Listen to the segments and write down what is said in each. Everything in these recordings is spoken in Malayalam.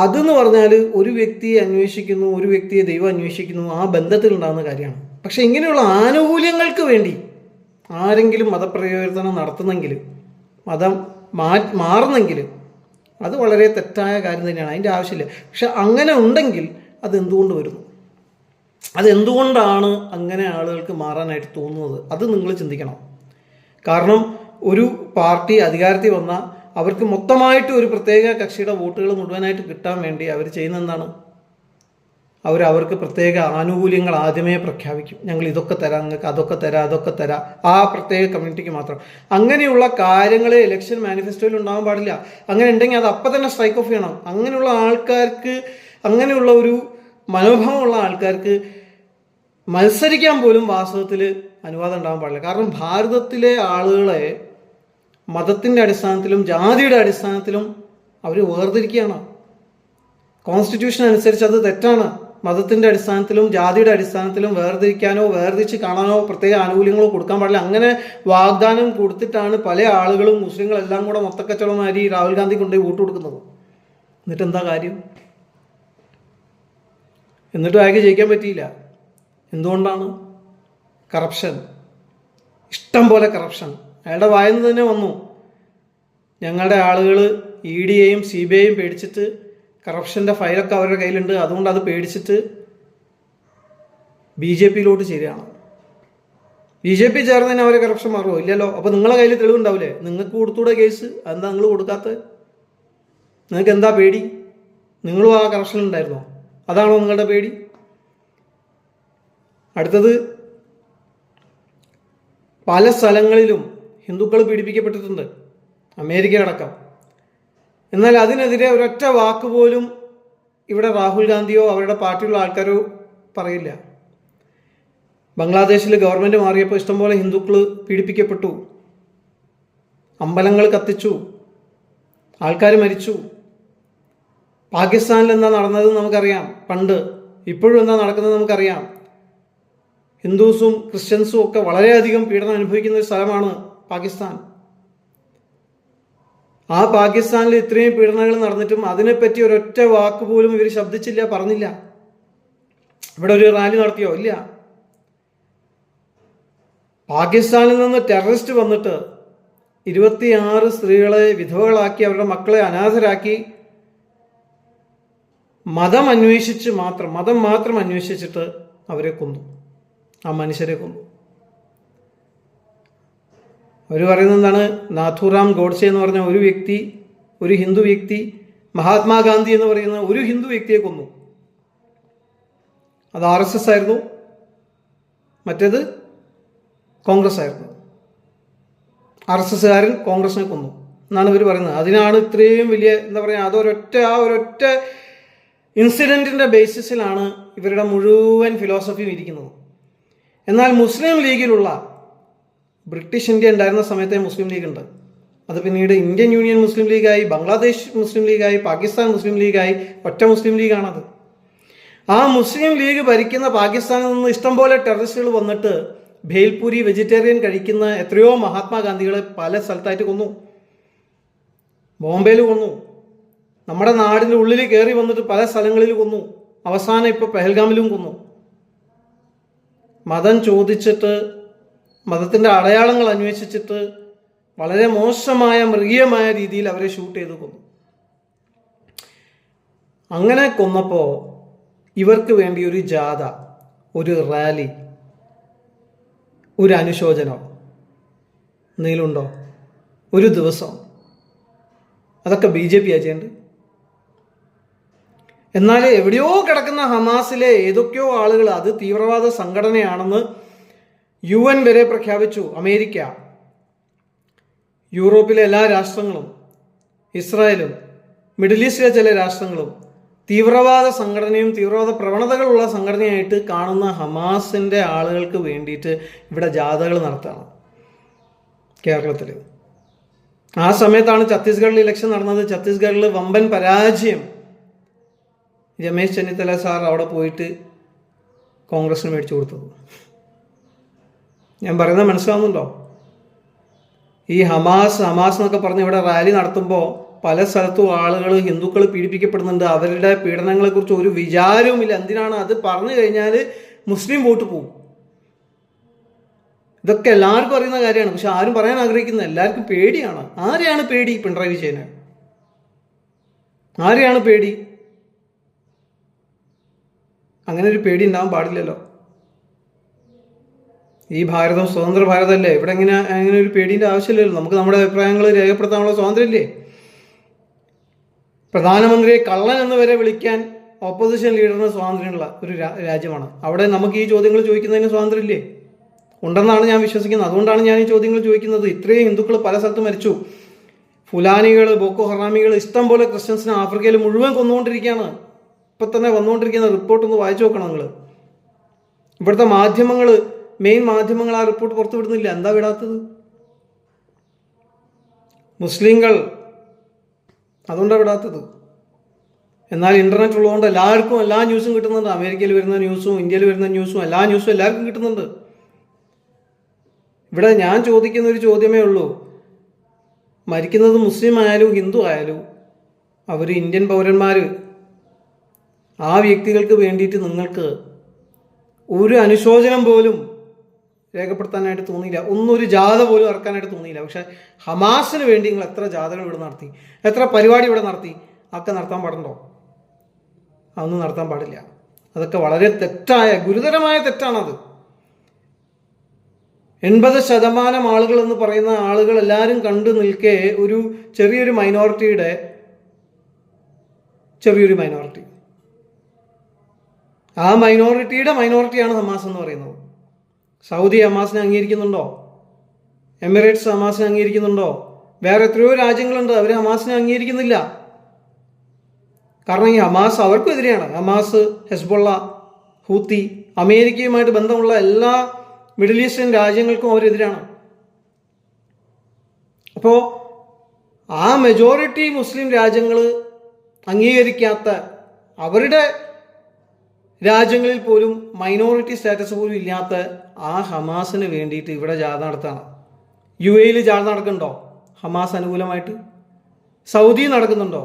അതെന്ന് പറഞ്ഞാൽ ഒരു വ്യക്തിയെ അന്വേഷിക്കുന്നു, ഒരു വ്യക്തിയെ ദൈവം അന്വേഷിക്കുന്നു, ആ ബന്ധത്തിൽ ഉണ്ടാകുന്ന കാര്യമാണ്. പക്ഷെ ഇങ്ങനെയുള്ള ആനുകൂല്യങ്ങൾക്ക് വേണ്ടി ആരെങ്കിലും മതപ്രയോജനം നടത്തുന്നെങ്കിൽ, മതം മാറുന്നെങ്കിൽ അത് വളരെ തെറ്റായ കാര്യം തന്നെയാണ്. അതിൻ്റെ ആവശ്യമില്ല. പക്ഷെ അങ്ങനെ ഉണ്ടെങ്കിൽ അതെന്തുകൊണ്ട് വരുന്നു, അതെന്തുകൊണ്ടാണ് അങ്ങനെ ആളുകൾക്ക് മാറാനായിട്ട് തോന്നുന്നത്, അത് നിങ്ങൾ ചിന്തിക്കണം. കാരണം ഒരു പാർട്ടി അധികാരത്തിൽ വന്നാൽ അവർക്ക് മൊത്തമായിട്ട് ഒരു പ്രത്യേക കക്ഷിയുടെ വോട്ടുകൾ മുഴുവനായിട്ട് കിട്ടാൻ വേണ്ടി അവർ ചെയ്യുന്ന എന്താണ്, അവർക്ക് പ്രത്യേക ആനുകൂല്യങ്ങൾ ആദ്യമേ പ്രഖ്യാപിക്കും. ഞങ്ങൾ ഇതൊക്കെ തരാം, നിങ്ങൾക്ക് അതൊക്കെ തരാം, അതൊക്കെ തരാം, ആ പ്രത്യേക കമ്മ്യൂണിറ്റിക്ക് മാത്രം. അങ്ങനെയുള്ള കാര്യങ്ങൾ ഇലക്ഷൻ മാനിഫെസ്റ്റോയിൽ ഉണ്ടാകാൻ പാടില്ല. അങ്ങനെ ഉണ്ടെങ്കിൽ അത് അപ്പം തന്നെ സ്ട്രൈക്ക് ഓഫ് ചെയ്യണം. അങ്ങനെയുള്ള ആൾക്കാർക്ക്, അങ്ങനെയുള്ള ഒരു മനോഭാവമുള്ള ആൾക്കാർക്ക് മത്സരിക്കാൻ പോലും വാസ്തവത്തിൽ അനുവാദം ഉണ്ടാകാൻ പാടില്ല. കാരണം ഭാരതത്തിലെ ആളുകളെ മതത്തിൻ്റെ അടിസ്ഥാനത്തിലും ജാതിയുടെ അടിസ്ഥാനത്തിലും അവർ വേർതിരിക്കുകയാണ്. കോൺസ്റ്റിറ്റ്യൂഷൻ അനുസരിച്ച് അത് തെറ്റാണ്. മതത്തിൻ്റെ അടിസ്ഥാനത്തിലും ജാതിയുടെ അടിസ്ഥാനത്തിലും വേർതിരിക്കാനോ വേർതിരിച്ച് കാണാനോ പ്രത്യേക ആനുകൂല്യങ്ങളോ കൊടുക്കാൻ പാടില്ല. അങ്ങനെ വാഗ്ദാനം കൊടുത്തിട്ടാണ് പല ആളുകളും, മുസ്ലിങ്ങളെല്ലാം കൂടെ മൊത്തക്കച്ചവടമാരി രാഹുൽ ഗാന്ധി കൊണ്ടുപോയി വോട്ട് കൊടുക്കുന്നത്. എന്നിട്ട് എന്താ കാര്യം? എന്നിട്ടും അയാൾക്ക് ജയിക്കാൻ പറ്റിയില്ല. എന്തുകൊണ്ടാണ്? കറപ്ഷൻ, ഇഷ്ടം പോലെ കറപ്ഷൻ. അയാളുടെ വായന തന്നെ വന്നു, ഞങ്ങളുടെ ആളുകൾ ED-യെയും CBI-യെയും പേടിച്ചിട്ട് കറപ്ഷൻ്റെ ഫയലൊക്കെ അവരുടെ കയ്യിലുണ്ട്, അതുകൊണ്ട് അത് പേടിച്ചിട്ട് BJP-യിലോട്ട് ചേരുകയാണ്. BJP ചേർന്നതിന് അവരെ കറപ്ഷൻ മാറുമോ? ഇല്ലല്ലോ. അപ്പോൾ നിങ്ങളുടെ കയ്യിൽ തെളിവുണ്ടാവില്ലേ? നിങ്ങൾക്ക് കൊടുത്തൂടെ കേസ്? അതെന്താ നിങ്ങൾ കൊടുക്കാത്തത്? നിങ്ങൾക്ക് എന്താ പേടി? നിങ്ങളും ആ കറപ്ഷനുണ്ടായിരുന്നോ? അതാണോ നിങ്ങളുടെ പേടി? അടുത്തത്, പല സ്ഥലങ്ങളിലും ഹിന്ദുക്കൾ പീഡിപ്പിക്കപ്പെട്ടിട്ടുണ്ട്, അമേരിക്കയടക്കം. എന്നാൽ അതിനെതിരെ ഒരൊറ്റ വാക്ക് പോലും ഇവിടെ രാഹുൽ ഗാന്ധിയോ അവരുടെ പാർട്ടിയുള്ള ആൾക്കാരോ പറയില്ല. ബംഗ്ലാദേശിൽ ഗവൺമെൻറ് മാറിയപ്പോൾ ഇഷ്ടംപോലെ ഹിന്ദുക്കൾ പീഡിപ്പിക്കപ്പെട്ടു, അമ്പലങ്ങൾ കത്തിച്ചു, ആൾക്കാർ മരിച്ചു. പാകിസ്ഥാനിൽ എന്താ നടന്നത് നമുക്കറിയാം പണ്ട്, ഇപ്പോഴും എന്താ നടക്കുന്നത് നമുക്കറിയാം. ഹിന്ദുസും ക്രിസ്ത്യൻസും ഒക്കെ വളരെയധികം പീഡനം അനുഭവിക്കുന്ന ഒരു സ്ഥലമാണ് പാകിസ്ഥാൻ. ആ പാകിസ്ഥാനിൽ ഇത്രയും പീഡനങ്ങൾ നടന്നിട്ടും അതിനെപ്പറ്റി ഒരൊറ്റ വാക്ക് പോലും ഇവർ ശബ്ദിച്ചില്ല, പറഞ്ഞില്ല. ഇവിടെ ഒരു റാലി നടത്തിയോ? ഇല്ല. പാകിസ്ഥാനിൽ നിന്ന് ടെററിസ്റ്റ് വന്നിട്ട് 26 സ്ത്രീകളെ വിധവകളാക്കി, അവരുടെ മക്കളെ അനാഥരാക്കി, മതം മാത്രം അന്വേഷിച്ചിട്ട് അവരെ കൊന്നു, ആ മനുഷ്യരെ കൊന്നു. അവർ പറയുന്നത് എന്താണ്? നാഥുറാം ഗോഡ്സെ എന്ന് പറഞ്ഞ ഒരു വ്യക്തി, ഒരു ഹിന്ദു വ്യക്തി, മഹാത്മാഗാന്ധി എന്ന് പറയുന്ന ഒരു ഹിന്ദു വ്യക്തിയെ കൊന്നു. അത് RSS ആയിരുന്നു, മറ്റേത് കോൺഗ്രസ് ആയിരുന്നു. RSSകാരൻ കോൺഗ്രസിനെ കൊന്നു എന്നാണ് ഇവർ പറയുന്നത്. അതിനാണ് ഇത്രയും വലിയ എന്താ പറയുക, ആ ഒരൊറ്റ ഇൻസിഡൻറ്റിൻ്റെ ബേസിസിലാണ് ഇവരുടെ മുഴുവൻ ഫിലോസഫിയും ഇരിക്കുന്നത്. എന്നാൽ മുസ്ലിം ലീഗിലുള്ള, ബ്രിട്ടീഷ് ഇന്ത്യ ഉണ്ടായിരുന്ന സമയത്തെ മുസ്ലിം ലീഗ് ഉണ്ട്, അത് പിന്നീട് ഇന്ത്യൻ യൂണിയൻ മുസ്ലിം ലീഗായി, ബംഗ്ലാദേശ് മുസ്ലിം ലീഗായി, പാകിസ്ഥാൻ മുസ്ലിം ലീഗായി, ഒറ്റ മുസ്ലിം ലീഗാണത്. ആ മുസ്ലിം ലീഗ് ഭരിക്കുന്ന പാകിസ്ഥാനിൽ നിന്ന് ഇഷ്ടംപോലെ ടെററിസ്റ്റുകൾ വന്നിട്ട് ഭേൽപൂരി വെജിറ്റേറിയൻ കഴിക്കുന്ന എത്രയോ മഹാത്മാഗാന്ധികളെ പല സ്ഥലത്തായിട്ട് കൊന്നു. ബോംബെയിൽ കൊന്നു, നമ്മുടെ നാടിൻ്റെ ഉള്ളിൽ കയറി വന്നിട്ട് പല സ്ഥലങ്ങളിൽ കൊന്നു, അവസാനം ഇപ്പോൾ പെഹൽഗാമിലും കൊന്നു. മതം ചോദിച്ചിട്ട്, മതത്തിൻ്റെ അടയാളങ്ങൾ അന്വേഷിച്ചിട്ട് വളരെ മോശമായ മൃഗീയമായ രീതിയിൽ അവരെ ഷൂട്ട് ചെയ്ത് കൊന്നു. അങ്ങനെ കൊന്നപ്പോൾ ഇവർക്ക് വേണ്ടി ഒരു ജാഥ, ഒരു റാലി, ഒരു അനുശോചനം എന്തെങ്കിലുമുണ്ടോ? ഒരു ദിവസം? അതൊക്കെ BJP ചെയ്യേണ്ടത്. എന്നാൽ എവിടെയോ കിടക്കുന്ന ഹമാസിലെ ഏതൊക്കെയോ ആളുകൾ അത് തീവ്രവാദ സംഘടനയാണെന്ന് UN വരെ പ്രഖ്യാപിച്ചു. അമേരിക്ക, യൂറോപ്പിലെ എല്ലാ രാഷ്ട്രങ്ങളും, ഇസ്രായേലും, മിഡിൽ ഈസ്റ്റിലെ ചില രാഷ്ട്രങ്ങളും തീവ്രവാദ സംഘടനയും തീവ്രവാദ പ്രവണതകളുള്ള സംഘടനയായിട്ട് കാണുന്ന ഹമാസിൻ്റെ ആളുകൾക്ക് വേണ്ടിയിട്ട് ഇവിടെ ജാഥകൾ നടത്തുകയാണ് കേരളത്തിൽ. ആ സമയത്താണ് ഛത്തീസ്ഗഡിൽ ഇലക്ഷൻ നടന്നത്. ഛത്തീസ്ഗഡിൽ വമ്പൻ പരാജയം. രമേശ് ചെന്നിത്തല സാർ അവിടെ പോയിട്ട് കോൺഗ്രസിന് മേടിച്ചു കൊടുത്തത്. ഞാൻ പറയുന്നത് മനസ്സിലാവുന്നുണ്ടോ? ഈ ഹമാസ് എന്നൊക്കെ പറഞ്ഞ് ഇവിടെ റാലി നടത്തുമ്പോൾ പല സ്ഥലത്തും ആളുകൾ ഹിന്ദുക്കൾ പീഡിപ്പിക്കപ്പെടുന്നുണ്ട്. അവരുടെ പീഡനങ്ങളെക്കുറിച്ച് ഒരു വിചാരവുമില്ല. എന്തിനാണ് അത് പറഞ്ഞു കഴിഞ്ഞാൽ മുസ്ലിം വോട്ട് പോകും. ഇതൊക്കെ എല്ലാവർക്കും അറിയുന്ന കാര്യമാണ്. പക്ഷെ ആരും പറയാൻ ആഗ്രഹിക്കുന്നത്, എല്ലാവർക്കും പേടിയാണ്. ആരെയാണ് പേടി? പിണറായി വിജയന്. ആരെയാണ് പേടി? അങ്ങനെ ഒരു പേടി ഉണ്ടാവാൻ പാടില്ലല്ലോ. ഈ ഭാരതം സ്വതന്ത്ര ഭാരതമല്ലേ? ഇവിടെ അങ്ങനെ ഒരു പേടീൻ്റെ ആവശ്യമില്ലല്ലോ. നമുക്ക് നമ്മുടെ അഭിപ്രായങ്ങൾ രേഖപ്പെടുത്താനുള്ള സ്വാതന്ത്ര്യമില്ലേ? പ്രധാനമന്ത്രിയെ കള്ളൻ എന്ന് വരെ വിളിക്കാൻ ഓപ്പോസിഷൻ ലീഡറിന് സ്വാതന്ത്ര്യമുള്ള ഒരു രാജ്യമാണ്. അവിടെ നമുക്ക് ഈ ചോദ്യങ്ങൾ ചോദിക്കുന്നതിന് സ്വാതന്ത്ര്യമില്ലേ? ഉണ്ടെന്നാണ് ഞാൻ വിശ്വസിക്കുന്നത്. അതുകൊണ്ടാണ് ഞാൻ ഈ ചോദ്യങ്ങൾ ചോദിക്കുന്നത്. ഇത്രയും ഹിന്ദുക്കൾ പല സ്ഥലത്തും മരിച്ചു. ഫുലാനികൾ, ബോക്കോ ഹറാമികൾ ഇഷ്ടം പോലെ ക്രിസ്ത്യൻസിനെ ആഫ്രിക്കയിൽ മുഴുവൻ കൊന്നുകൊണ്ടിരിക്കുകയാണ്. ഇപ്പം തന്നെ വന്നുകൊണ്ടിരിക്കുന്ന റിപ്പോർട്ടൊന്ന് വായിച്ചു നോക്കണം നിങ്ങൾ. ഇവിടുത്തെ മാധ്യമങ്ങൾ, മെയിൻ മാധ്യമങ്ങൾ ആ റിപ്പോർട്ട് പുറത്തു വിടുന്നില്ല. എന്താ വിടാത്തത്? മുസ്ലിങ്ങൾ അതുകൊണ്ടാണ് വിടാത്തത്. എന്നാൽ ഇന്റർനെറ്റ് ഉള്ളതുകൊണ്ട് എല്ലാവർക്കും എല്ലാ ന്യൂസും കിട്ടുന്നുണ്ട്. അമേരിക്കയിൽ വരുന്ന ന്യൂസും ഇന്ത്യയിൽ വരുന്ന ന്യൂസും എല്ലാ ന്യൂസും എല്ലാവർക്കും കിട്ടുന്നുണ്ട്. ഇവിടെ ഞാൻ ചോദിക്കുന്ന ഒരു ചോദ്യമേ ഉള്ളൂ. മരിക്കുന്നത് മുസ്ലിം ആയാലും ഹിന്ദു ആയാലും അവർ ഇന്ത്യൻ പൗരന്മാർ. ആ വ്യക്തികൾക്ക് വേണ്ടിയിട്ട് നിങ്ങൾക്ക് ഒരു അനുശോചനം പോലും രേഖപ്പെടുത്താനായിട്ട് തോന്നിയില്ല. ഒന്നൊരു ജാഥ പോലും ഇറക്കാനായിട്ട് തോന്നിയില്ല. പക്ഷെ ഹമാസിന് വേണ്ടി നിങ്ങൾ എത്ര ജാഥകൾ ഇവിടെ നടത്തി, എത്ര പരിപാടി ഇവിടെ നടത്തി. അതൊക്കെ നടത്താൻ പാടുണ്ടോ? അതൊന്നും നടത്താൻ പാടില്ല. അതൊക്കെ വളരെ തെറ്റായ, ഗുരുതരമായ തെറ്റാണത്. 80% ആളുകൾ എന്ന് പറയുന്ന ആളുകൾ എല്ലാവരും കണ്ടു നിൽക്കെ ഒരു ചെറിയൊരു മൈനോറിറ്റിയുടെ മൈനോറിറ്റി, ആ മൈനോറിറ്റിയുടെ മൈനോറിറ്റിയാണ് ഹമാസ് എന്ന് പറയുന്നത്. സൗദി ഹമാസിനെ അംഗീകരിക്കുന്നുണ്ടോ? എമിറേറ്റ്സ് ഹമാസിനെ അംഗീകരിക്കുന്നുണ്ടോ? വേറെ എത്രയോ രാജ്യങ്ങളുണ്ട്, അവർ ഹമാസിനെ അംഗീകരിക്കുന്നില്ല. കാരണം ഈ ഹമാസ് അവർക്കും എതിരെയാണ്. ഹമാസ്, ഹെസ്ബുള്ള, ഹൂത്തി, അമേരിക്കയുമായിട്ട് ബന്ധമുള്ള എല്ലാ മിഡിൽ ഈസ്റ്റേൺ രാജ്യങ്ങൾക്കും അവരെതിരാണ്. അപ്പോൾ ആ മെജോറിറ്റി മുസ്ലിം രാജ്യങ്ങൾ അംഗീകരിക്കാത്ത, അവരുടെ രാജ്യങ്ങളിൽ പോലും മൈനോറിറ്റി സ്റ്റാറ്റസ് പോലും ഇല്ലാത്ത ആ ഹമാസിന് വേണ്ടിയിട്ട് ഇവിടെ ജാഥ നടത്താണ്. UAE ജാഥ നടക്കുന്നുണ്ടോ ഹമാസ് അനുകൂലമായിട്ട്? സൗദി നടക്കുന്നുണ്ടോ?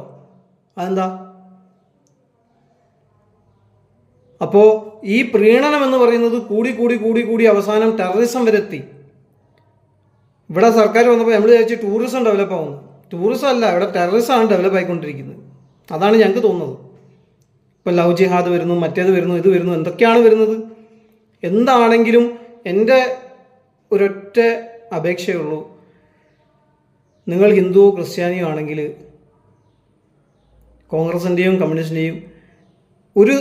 അതെന്താ? അപ്പോൾ ഈ പ്രീണനം എന്ന് പറയുന്നത് കൂടി അവസാനം ടെററിസം വരെ എത്തി. ഇവിടെ സർക്കാർ വന്നപ്പോൾ നമ്മൾ വിചാരിച്ച് ടൂറിസം ഡെവലപ്പ് ആവുന്നു. ടൂറിസം അല്ല, ഇവിടെ ടെററിസമാണ് ഡെവലപ്പ് ആയിക്കൊണ്ടിരിക്കുന്നത്. അതാണ് ഞങ്ങൾക്ക് തോന്നുന്നത്. ഇപ്പം ലവ് ജിഹാദ് വരുന്നു, മറ്റേത് വരുന്നു, ഇത് വരുന്നു, എന്തൊക്കെയാണ് വരുന്നത്. എന്താണെങ്കിലും എൻ്റെ ഒരൊറ്റ അപേക്ഷയുള്ളൂ. നിങ്ങൾ ഹിന്ദുവോ ക്രിസ്ത്യാനിയോ ആണെങ്കിൽ കോൺഗ്രസിൻ്റെയും കമ്മ്യൂണിസ്റ്റിൻ്റെയും ഒരു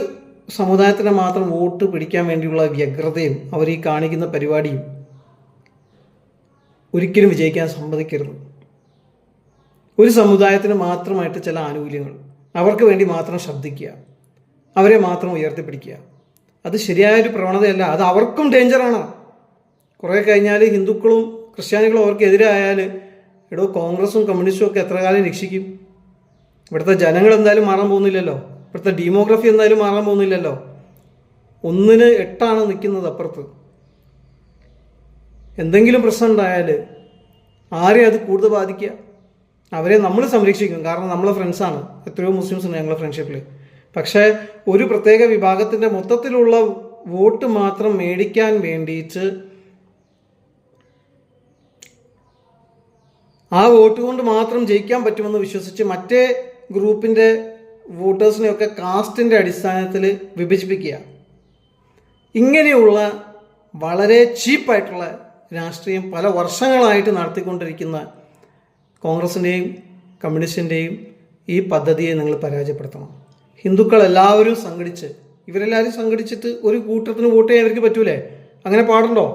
സമുദായത്തിന് മാത്രം വോട്ട് പിടിക്കാൻ വേണ്ടിയുള്ള വ്യഗ്രതയും അവർ ഈ കാണിക്കുന്ന പരിപാടിയും ഒരിക്കലും വിജയിക്കാൻ സമ്മതിക്കരുത്. ഒരു സമുദായത്തിന് മാത്രമായിട്ട് ചില ആനുകൂല്യങ്ങൾ, അവർക്ക് വേണ്ടി മാത്രം ശബ്ദിക്കുക, അവരെ മാത്രം ഉയർത്തിപ്പിടിക്കുക, അത് ശരിയായൊരു പ്രവണതയല്ല. അത് അവർക്കും ഡേഞ്ചറാണ്. കുറേ കഴിഞ്ഞാൽ ഹിന്ദുക്കളും ക്രിസ്ത്യാനികളും അവർക്ക് എതിരായാൽ കോൺഗ്രസും കമ്മ്യൂണിസ്റ്റും ഒക്കെ എത്ര കാലം രക്ഷിക്കും? ഇവിടുത്തെ ജനങ്ങൾ എന്തായാലും മാറാൻ പോകുന്നില്ലല്ലോ. ഇവിടുത്തെ ഡെമോഗ്രഫി എന്തായാലും മാറാൻ പോകുന്നില്ലല്ലോ. 1-8 നിൽക്കുന്നത് അപ്പുറത്ത്. എന്തെങ്കിലും പ്രശ്നം ഉണ്ടായാൽ ആരെയും അത് കൂടുതൽ ബാധിക്കുക? അവരെ നമ്മൾ സംരക്ഷിക്കും, കാരണം നമ്മളെ ഫ്രണ്ട്സാണ്. എത്രയോ മുസ്ലിംസ് ഉണ്ട് ഞങ്ങളെ ഫ്രണ്ട്ഷിപ്പിൽ. പക്ഷേ ഒരു പ്രത്യേക വിഭാഗത്തിൻ്റെ മൊത്തത്തിലുള്ള വോട്ട് മാത്രം മേടിക്കാൻ വേണ്ടിയിട്ട് ആ വോട്ട് കൊണ്ട് മാത്രം ജയിക്കാൻ പറ്റുമെന്ന് വിശ്വസിച്ച് മറ്റേ ഗ്രൂപ്പിൻ്റെ വോട്ടേഴ്സിനെയൊക്കെ കാസ്റ്റിൻ്റെ അടിസ്ഥാനത്തിൽ വിഭജിപ്പിക്കുക. ഇങ്ങനെയുള്ള വളരെ ചീപ്പായിട്ടുള്ള രാഷ്ട്രീയം പല വർഷങ്ങളായിട്ട് നടത്തിക്കൊണ്ടിരിക്കുന്ന കോൺഗ്രസിൻ്റെയും കമ്മ്യൂണിസ്റ്റിൻ്റെയും ഈ പദ്ധതിയെ നിങ്ങൾ പരാജയപ്പെടുത്തണം. ഹിന്ദുക്കൾ എല്ലാവരും സംഘടിച്ച്, ഇവരെല്ലാവരും സംഘടിച്ചിട്ട് ഒരു കൂട്ടത്തിന് വോട്ട് ചെയ്യാൻ ഇവർക്ക് പറ്റൂലേ? അങ്ങനെ പാടുണ്ടോ?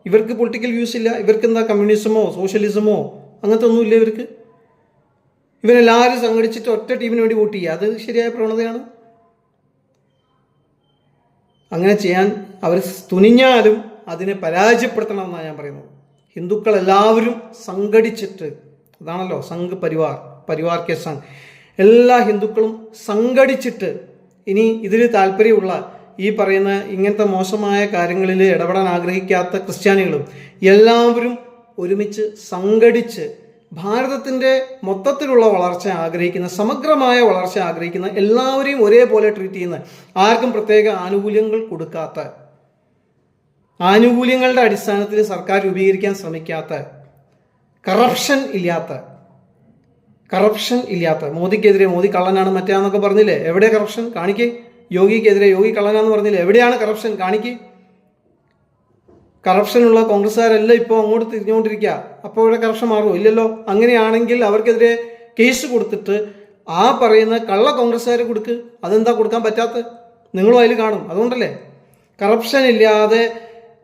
ഇവർക്ക് പൊളിറ്റിക്കൽ വ്യൂസ് ഇല്ല. ഇവർക്ക് എന്താ കമ്മ്യൂണിസമോ സോഷ്യലിസമോ അങ്ങനത്തെ ഒന്നുമില്ല ഇവർക്ക്. ഇവരെല്ലാവരും സംഘടിച്ചിട്ട് ഒറ്റ ടീമിന് വേണ്ടി വോട്ട് ചെയ്യുക, അത് ശരിയായ പ്രവണതയാണ്? അങ്ങനെ ചെയ്യാൻ അവർ തുനിഞ്ഞാലും അതിനെ പരാജയപ്പെടുത്തണമെന്നാണ് ഞാൻ പറയുന്നത്. ഹിന്ദുക്കൾ എല്ലാവരും സംഘടിച്ചിട്ട്, അതാണല്ലോ സംഘ് പരിവാർ കെ സംഘ്, എല്ലാ ഹിന്ദുക്കളും സംഘടിച്ചിട്ട് ഇനി ഇതിൽ താല്പര്യമുള്ള ഈ പറയുന്ന ഇങ്ങനത്തെ മോശമായ കാര്യങ്ങളിൽ ഇടപെടാൻ ആഗ്രഹിക്കാത്ത ക്രിസ്ത്യാനികളും എല്ലാവരും ഒരുമിച്ച് സംഘടിച്ച് ഭാരതത്തിൻ്റെ മൊത്തത്തിലുള്ള വളർച്ച ആഗ്രഹിക്കുന്ന, സമഗ്രമായ വളർച്ച ആഗ്രഹിക്കുന്ന, എല്ലാവരെയും ഒരേപോലെ ട്രീറ്റ് ചെയ്യുന്ന, ആർക്കും പ്രത്യേക ആനുകൂല്യങ്ങൾ കൊടുക്കാത്ത, ആനുകൂല്യങ്ങളുടെ അടിസ്ഥാനത്തിൽ സർക്കാർ രൂപീകരിക്കാൻ ശ്രമിക്കാത്ത, കറപ്ഷൻ ഇല്ലാത്ത, മോദിക്കെതിരെ മോദി കള്ളനാണ് മറ്റാന്നൊക്കെ പറഞ്ഞില്ലേ, എവിടെ കറപ്ഷൻ കാണിക്കേ? യോഗിക്കെതിരെ യോഗി കള്ളനാന്ന് പറഞ്ഞില്ലേ, എവിടെയാണ് കറപ്ഷൻ കാണിക്കേ? കറപ്ഷനുള്ള കോൺഗ്രസ്സുകാരെല്ലാം ഇപ്പോൾ അങ്ങോട്ട് തിരിഞ്ഞുകൊണ്ടിരിക്കുക. അപ്പോൾ ഇവിടെ കറപ്ഷൻ മാറുമോ? ഇല്ലല്ലോ. അങ്ങനെയാണെങ്കിൽ അവർക്കെതിരെ കേസ് കൊടുത്തിട്ട് ആ പറയുന്ന കള്ള കോൺഗ്രസ്സുകാരെ കൊടുക്ക്. അതെന്താ കൊടുക്കാൻ പറ്റാത്തത്? നിങ്ങളും അതിൽ കാണും. അതുകൊണ്ടല്ലേ കറപ്ഷൻ ഇല്ലാതെ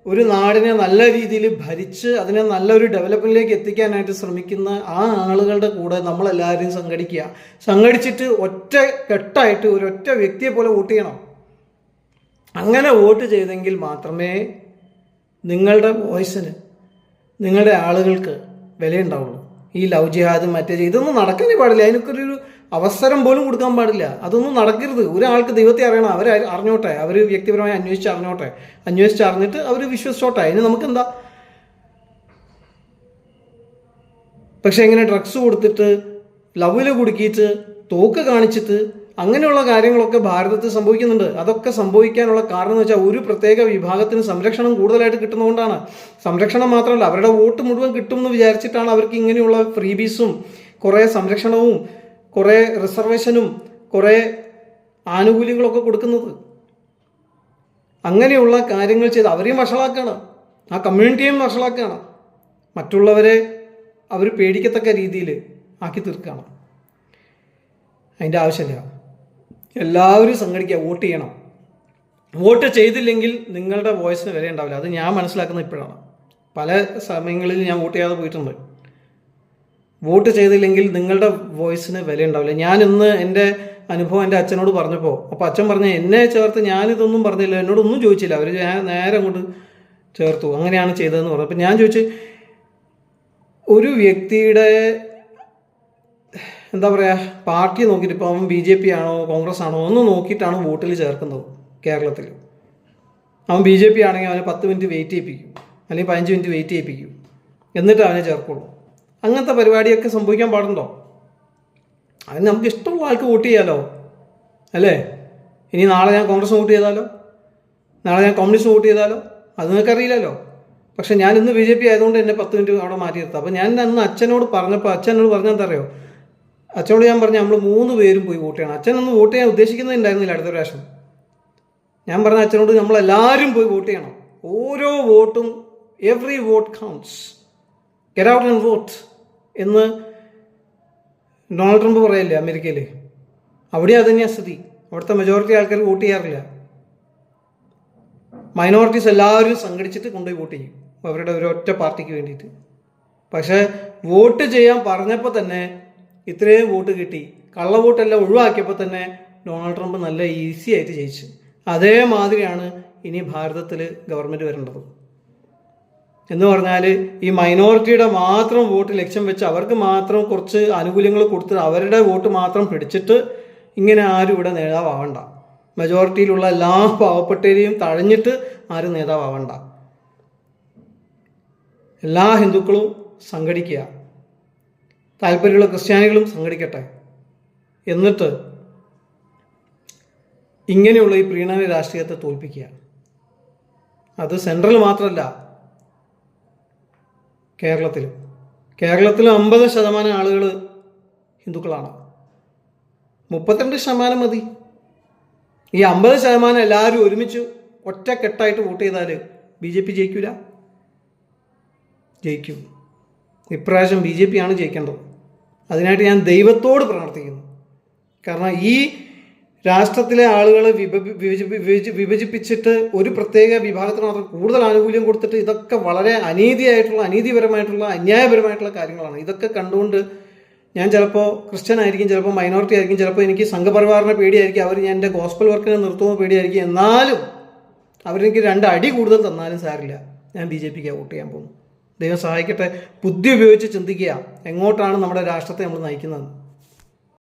ഒരു നാടിനെ നല്ല രീതിയിൽ ഭരിച്ച് അതിനെ നല്ലൊരു ഡെവലപ്മെൻറ്റിലേക്ക് എത്തിക്കാനായിട്ട് ശ്രമിക്കുന്ന ആ ആളുകളുടെ കൂടെ നമ്മളെല്ലാവരും സംഘടിച്ചിട്ട് ഒറ്റ കെട്ടായിട്ട് ഒരൊറ്റ വ്യക്തിയെ പോലെ വോട്ട് ചെയ്യണം. അങ്ങനെ വോട്ട് ചെയ്തെങ്കിൽ മാത്രമേ നിങ്ങളുടെ വോയിസിന്, നിങ്ങളുടെ ആളുകൾക്ക് വിലയുണ്ടാവുള്ളൂ. ഈ ലവ് ജിഹാദും മറ്റേ ഇതൊന്നും നടക്കാനേ പാടില്ല. അതിനൊരു അവസരം പോലും കൊടുക്കാൻ പാടില്ല. അതൊന്നും നടക്കരുത്. ഒരാൾക്ക് ദൈവത്തെ അറിയണം. അവർ അറിഞ്ഞോട്ടെ, അവർ വ്യക്തിപരമായി അന്വേഷിച്ചറിഞ്ഞിട്ട് അവർ വിശ്വസിച്ചോട്ടെ. അതിന് നമുക്കെന്താ? പക്ഷെ ഇങ്ങനെ ഡ്രഗ്സ് കൊടുത്തിട്ട്, ലവിൽ കുടുക്കിയിട്ട്, തോക്ക് കാണിച്ചിട്ട് അങ്ങനെയുള്ള കാര്യങ്ങളൊക്കെ ഭാരതത്തിൽ സംഭവിക്കുന്നുണ്ട്. അതൊക്കെ സംഭവിക്കാനുള്ള കാരണം എന്ന് വെച്ചാൽ ഒരു പ്രത്യേക വിഭാഗത്തിന് സംരക്ഷണം കൂടുതലായിട്ട് കിട്ടുന്നതുകൊണ്ടാണ്. സംരക്ഷണം മാത്രമല്ല, അവരുടെ വോട്ട് മുഴുവൻ കിട്ടും എന്ന് വിചാരിച്ചിട്ടാണ് അവർക്ക് ഇങ്ങനെയുള്ള ഫ്രീബീസും കുറേ സംരക്ഷണവും കുറേ റിസർവേഷനും കുറേ ആനുകൂല്യങ്ങളൊക്കെ കൊടുക്കുന്നത്. അങ്ങനെയുള്ള കാര്യങ്ങൾ ചെയ്ത് അവരെയും വഷളാക്കുകയാണ്, ആ കമ്മ്യൂണിറ്റിയെയും വഷളാക്കുകയാണ്, മറ്റുള്ളവരെ അവർ പേടിക്കത്തക്ക രീതിയിൽ ആക്കി തീർക്കുകയാണ്. അതിൻ്റെ ആവശ്യമില്ല. എല്ലാവരും സംഘടിക്കുക, വോട്ട് ചെയ്യണം. വോട്ട് ചെയ്തില്ലെങ്കിൽ നിങ്ങളുടെ വോയിസിന് വില ഉണ്ടാവില്ല. അത് ഞാൻ മനസ്സിലാക്കുന്നത് ഇപ്പോഴാണ്. പല സമയങ്ങളിൽ ഞാൻ വോട്ട് ചെയ്യാതെ പോയിട്ടുണ്ട്. വോട്ട് ചെയ്തില്ലെങ്കിൽ നിങ്ങളുടെ വോയിസിന് വില ഉണ്ടാവില്ല. ഞാൻ ഇന്ന് എൻ്റെ അനുഭവം എൻ്റെ അച്ഛനോട് പറഞ്ഞപ്പോൾ, അപ്പോൾ അച്ഛൻ പറഞ്ഞ എന്നെ ചേർത്ത് ഞാനിതൊന്നും പറഞ്ഞില്ല, എന്നോടൊന്നും ചോദിച്ചില്ല. അവർ നേരെ അങ്ങോട്ട് ചേർത്തു, അങ്ങനെയാണ് ചെയ്തതെന്ന് പറഞ്ഞു. അപ്പം ഞാൻ ചോദിച്ചു, ഒരു വ്യക്തിയുടെ എന്താ പറയുക, പാർട്ടി നോക്കിയിട്ട്, ഇപ്പോൾ അവൻ BJP ആണോ കോൺഗ്രസ് ആണോ ഒന്ന് നോക്കിയിട്ടാണ് വോട്ടിൽ ചേർക്കുന്നത്. കേരളത്തിൽ അവൻ BJP ആണെങ്കിൽ അവനെ 10 മിനിറ്റ് വെയിറ്റ് ചെയ്യിപ്പിക്കും, അല്ലെങ്കിൽ 15 മിനിറ്റ് വെയിറ്റ് ചെയ്യിപ്പിക്കും, എന്നിട്ട് അവനെ ചേർക്കുള്ളൂ. അങ്ങനത്തെ പരിപാടിയൊക്കെ സംഭവിക്കാൻ പാടുണ്ടോ? അതിന് നമുക്ക് ഇഷ്ടമുള്ള ആൾക്ക് വോട്ട് ചെയ്യാലോ, അല്ലേ? ഇനി നാളെ ഞാൻ കോൺഗ്രസ് വോട്ട് ചെയ്താലോ, നാളെ ഞാൻ കമ്മ്യൂണിസ്റ്റ് വോട്ട് ചെയ്താലോ, അത് നിങ്ങൾക്കറിയില്ലല്ലോ. പക്ഷെ ഞാൻ ഇന്ന് BJP ആയതുകൊണ്ട് എന്നെ 10 മിനിറ്റ് അവിടെ മാറ്റി നിർത്താം. അപ്പോൾ ഞാൻ അന്ന് അച്ഛനോട് പറഞ്ഞപ്പോൾ അച്ഛനോട് പറഞ്ഞാൽ അറിയോ, അച്ഛനോട് ഞാൻ പറഞ്ഞു നമ്മൾ 3 പേരും പോയി വോട്ട് ചെയ്യണം. അച്ഛനൊന്നും വോട്ട് ചെയ്യാൻ ഉദ്ദേശിക്കുന്നുണ്ടായിരുന്നില്ല അടുത്ത പ്രാവശ്യം. ഞാൻ പറഞ്ഞ അച്ഛനോട് നമ്മളെല്ലാവരും പോയി വോട്ട് ചെയ്യണം. ഓരോ വോട്ടും, every vote counts, get out and vote എന്ന് ഡൊണാൾഡ് ട്രംപ് പറയല്ലേ അമേരിക്കയിൽ. അവിടെ അത് തന്നെയാണ് സ്ഥിതി. അവിടുത്തെ മെജോറിറ്റി ആൾക്കാർ വോട്ട് ചെയ്യാറില്ല. മൈനോറിറ്റീസ് എല്ലാവരും സംഘടിച്ചിട്ട് കൊണ്ടുപോയി വോട്ട് ചെയ്യും അവരുടെ ഒരൊറ്റ പാർട്ടിക്ക് വേണ്ടിയിട്ട്. പക്ഷേ വോട്ട് ചെയ്യാൻ പറഞ്ഞപ്പോൾ തന്നെ ഇത്രയും വോട്ട് കിട്ടി. കള്ളവോട്ടെല്ലാം ഒഴിവാക്കിയപ്പോൾ തന്നെ ഡൊണാൾഡ് ട്രംപ് നല്ല ഈസി ആയിട്ട് ജയിച്ചു. അതേമാതിരിയാണ് ഇനി ഭാരതത്തിൽ ഗവൺമെൻറ് വരേണ്ടത്. എന്ന് പറഞ്ഞാൽ ഈ മൈനോറിറ്റിയുടെ മാത്രം വോട്ട് ലക്ഷ്യം വെച്ച് അവർക്ക് മാത്രം കുറച്ച് ആനുകൂല്യങ്ങൾ കൊടുത്ത് അവരുടെ വോട്ട് മാത്രം പിടിച്ചിട്ട് ഇങ്ങനെ ആരും ഇവിടെ നേതാവാവണ്ട. മെജോറിറ്റിയിലുള്ള എല്ലാ പാവപ്പെട്ടവരെയും തഴഞ്ഞിട്ട് ആരും നേതാവാവണ്ട. എല്ലാ ഹിന്ദുക്കളും സംഘടിക്കുക, താല്പര്യമുള്ള ക്രിസ്ത്യാനികളും സംഘടിക്കട്ടെ. എന്നിട്ട് ഇങ്ങനെയുള്ള ഈ പ്രീണന രാഷ്ട്രീയത്തെ തോൽപ്പിക്കുക. അത് സെൻട്രൽ മാത്രമല്ല, കേരളത്തിൽ 50% ആളുകൾ ഹിന്ദുക്കളാണ്. 32% മതി. ഈ 50% എല്ലാവരും ഒരുമിച്ച് ഒറ്റക്കെട്ടായിട്ട് വോട്ട് ചെയ്താൽ BJP ജയിക്കില്ല? ജയിക്കും. ഇപ്രാവശ്യം BJP ആണ് ജയിക്കേണ്ടത്. അതിനായിട്ട് ഞാൻ ദൈവത്തോട് പ്രാർത്ഥിക്കുന്നു. കാരണം ഈ രാഷ്ട്രത്തിലെ ആളുകളെ വിഭജിപ്പിച്ചിട്ട് ഒരു പ്രത്യേക വിഭാഗത്തിന് മാത്രം കൂടുതൽ ആനുകൂല്യം കൊടുത്തിട്ട് ഇതൊക്കെ വളരെ അനീതിപരമായിട്ടുള്ള അന്യായപരമായിട്ടുള്ള കാര്യങ്ങളാണ്. ഇതൊക്കെ കണ്ടുകൊണ്ട് ഞാൻ ചിലപ്പോൾ ക്രിസ്ത്യൻ ആയിരിക്കും, ചിലപ്പോൾ മൈനോറിറ്റി ആയിരിക്കും, ചിലപ്പോൾ എനിക്ക് സംഘപരിവാറിനെ പേടിയായിരിക്കും, അവർ ഞാൻ എൻ്റെ ഗോസ്പൽ വർക്കിനെ നിർത്തുമ്പോൾ പേടിയായിരിക്കും. എന്നാലും അവരെനിക്ക് 2 അടി കൂടുതൽ തന്നാലും സാരില്ല, ഞാൻ BJPക്ക് വോട്ട് ചെയ്യാൻ പോകുന്നു. ദൈവം സഹായിക്കട്ടെ. ബുദ്ധി ഉപയോഗിച്ച് ചിന്തിക്കുക, എങ്ങോട്ടാണ് നമ്മുടെ രാഷ്ട്രത്തെ നമ്മൾ നയിക്കുന്നത്.